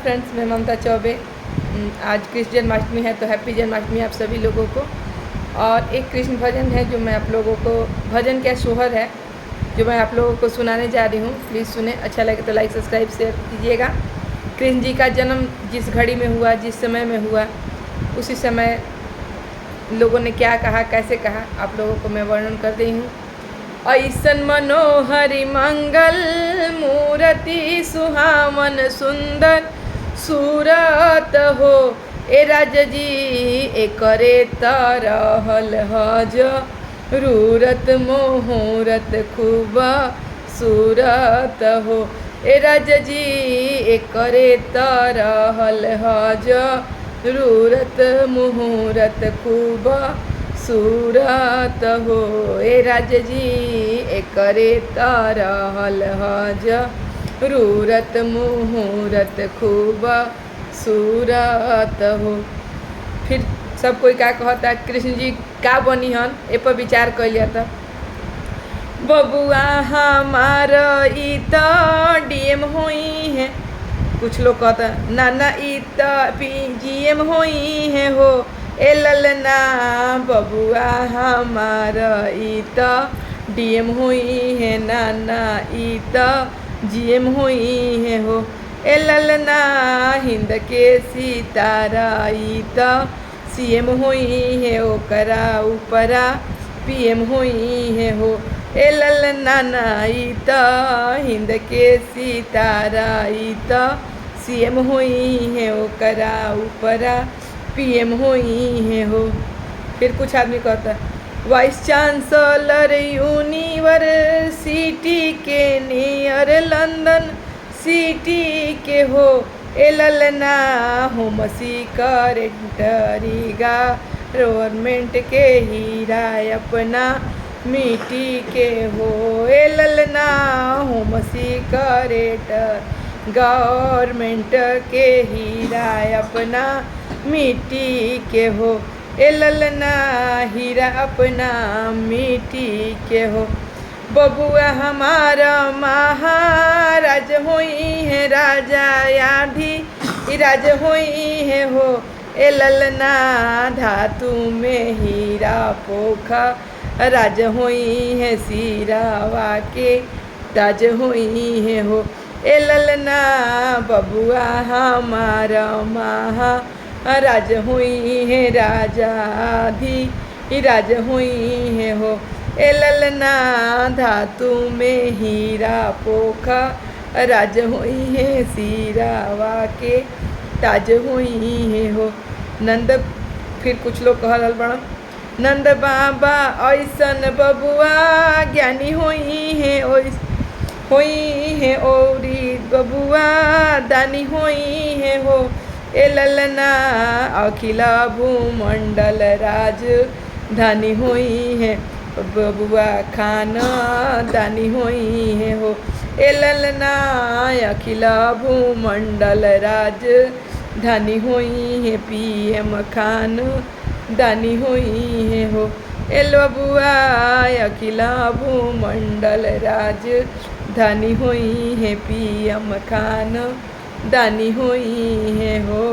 Friends, मैं ममता चौबे। आज कृष्ण जन्माष्टमी है तो हैप्पी जन्माष्टमी आप सभी लोगों को। और एक कृष्ण भजन है जो मैं आप लोगों को, भजन क्या सोहर है जो मैं आप लोगों को सुनाने जा रही हूँ। प्लीज़ सुने, अच्छा लगे तो लाइक सब्सक्राइब शेयर कीजिएगा। कृष्ण जी का जन्म जिस घड़ी में हुआ, जिस समय में हुआ, उसी समय लोगों ने क्या कहा, कैसे कहा, आप लोगों को मैं वर्णन कर रही हूँ। ऐसन मनोहरि मंगल मूर्ति सुहावन सुंदर सूरत हो, ए राजा जी एकरे तरहल हज रूरत मोहरत खूब सूरत हो, ए राजा जी एकरे तरहल हज रूरत मुहूर्त खूब सूरत हो, ए राजा जी एकरे तरहल हज रूरत मुहूर्त खूब सूरत हो। फिर सब कोई क्या कहता, कृष्ण जी का बनी हन ए पर विचार कर लिया। बबुआ हमार ई तो डीएम होई है, कुछ लोग कहता नाना ई तो पीजीएम होई है हो, ए ललना बबुआ हमार ई तो डीएम हुई है, नाना ई तो जीएम हुई है हो, ए ललना हिंद के सितारा ई तो सीएम हुई है, ओकरा ऊपरा पीएम हुई है हो, ए ललना ना ई तो हिंद के सितारा ई तो सीएम हुई है, ओकरा ऊपरा पीएम हुई है हो। फिर कुछ आदमी कहता वाइस चांसलर यूनिवर्सिटी के नियर लंदन सिटी के हो, ए ललना होम सिक्योरिटी गवर्नमेंट के हीरा अपना मिट्टी के हो, ए ललना होम सिक्योरिटी गवर्नमेंट के हीरा अपना मिट्टी के हो, ए ललना हीरा अपना मिट्टी के हो। बबुआ हमारा महाराज होई है, राजा याधी राज होई है हो, ए ललना धातु में हीरा पोखा राज होई है, सिरावा के ताज होई है हो, ए ललना बबुआ हमारा महाराज हुई है, राजा धी राज हुई है हो, ए ललना धातु में हीरा पोखा राज हुई है, सिरावा के ताज हुई है हो। नंद, फिर कुछ लोग कहल बड़ा नंद बाबा ऐसन बबुआ ज्ञानी हुई है, होई है औरी बबुआ दानी हुई है हो, ए ललना अखिला भूमंडल राज धानी हुई है, बबुआ खाना दानी हुई है हो, ए ललना अखिला भूमंडल राज धानी हुई है, पीएम खान दानी हुई है हो, ए बबुआ अखिला भूमंडल राज धानी हुई है, पीएम खान दानी हुई है हो।